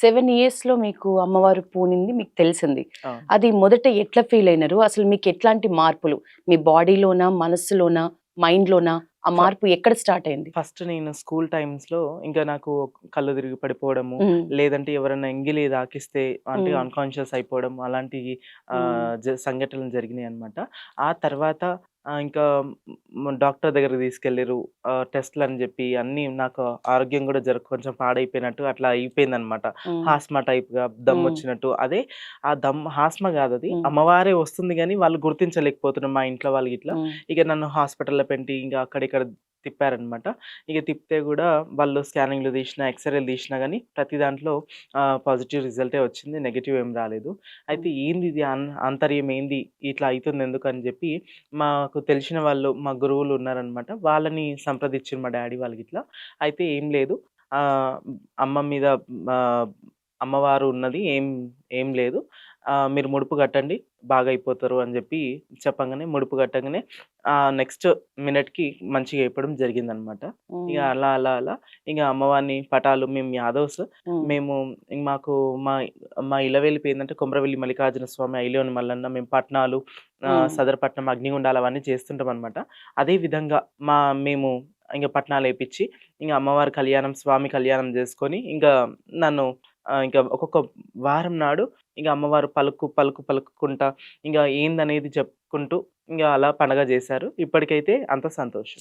7 ఇయర్స్‌లో మీకు అమ్మవారు పూనింది మీకు తెలిసింది. అవును. అది మొదట ఎట్లా ఫీల్ అయినారు? అసలు మీకు ఎట్లాంటి మార్పులు? మీ బాడీలోనా? మనస్సులోనా? మైండ్‌లోనా? ఆ ఫ మార్పు ఎక్కడ స్టార్ట్ అయింది? ఫస్ట్ నేను స్కూల్ టైమ్స్‌లో ఇంకా నాకు కళ్ళు తిరిగి పడిపోవడము, హ్మ్. లేదంటే ఎవరైనా ఎంగిలి తాకిస్తే అంటే హ్మ్. అన్‌కాన్షియస్ అయిపోవడం అలాంటి హ్మ్. సంఘటనలు జరిగినాయన్నమాట. ఆ తర్వాత ఇంకా డాక్టర్ దగ్గరికి తీసుకెళ్లిర్రు. టెస్ట్‌లని జెప్పి అన్నీ నాకు ఆరోగ్యం గూడా కొంచెం పాడైపోయినట్టు అట్లా అయిపోయిందన్నమాట. హ్మ్. హాస్మా టైప్‌గా హ్మ్. దమ్మొచ్చినట్టు. అదే ఆ హాస్మా గాదది. హ్మ్. అమ్మవారే వస్తుంది గానీ వాళ్ళు గుర్తించలేకపోతున్నారు మా ఇంట్లో వాళ్ళు గిట్లా. హ్మ్. ఇక నన్ను హాస్పిటల్‌లో పెట్టి ఇంక అక్కడ తిప్పారనమాట. ఇక తిప్పితే గూడా వాళ్ళు స్కానింగ్‌లు తీషినా, ఎక్స్‌రేలు తీషినా గానీ ప్రతి దాంట్లో పాజిటివ్ రిజల్టే వచ్చింది. నెగెటివ్ ఏం రాలేదు. అయితే హ్మ్. ఏందిది ఆంతర్యం ఏంది? ఇట్లా అయితుందెందుకని జెప్పి మాకు తెలిసిన వాళ్ళు మా గురువులు ఉన్నారనమాట. వాళ్ళని సంప్రదించిర్రు మా డ్యాడీ వాళ్ళు గిట్లా. అయితే ఏం లేదు. ఆహ్, అమ్మ మీద ఆహ్, అమ్మవారు ఉన్నది. ఏం లేదు. మీరు ముడుపు కట్టండి బాగయిపోతారు అని జెప్పి చెప్పంగానే ముడుపు కట్టంగానే నెక్స్ట్ మినిట్‌కి మంచిగా అయిపోవడం జరిగిందనమాట. ఇగ హ్మ్. అలా ఇగ అమ్మవారిని పటాలు మేము యాదవ్స్. హ్మ్. మేము మాకు మా మా ఇలవేల్పు ఏందంటే కొమరవెల్లి మల్లికార్జున స్వామి, ఐలోని మల్లన్న మేము పట్నాలు హ్మ్. సదరపట్నం, అగ్నిగుండాలు అవన్నీ చేస్తుంటామనమాట. అదే విధంగా మేము ఇంగ పట్నాలేపిచ్చి, ఇంగ అమ్మవారి కళ్యాణం, స్వామి కళ్యాణం జేసుకొని, ఇంకా నన్ను ఇంకా ఒక్కొక్క వారం నాడు ఇంగ అమ్మవారు పలుకుకుంటా ఇంగ ఏందనేది చెప్పుకుంటూ ఇంగ అలా పండగ జేశారు. ఇప్పటికైతే అంతా సంతోషం.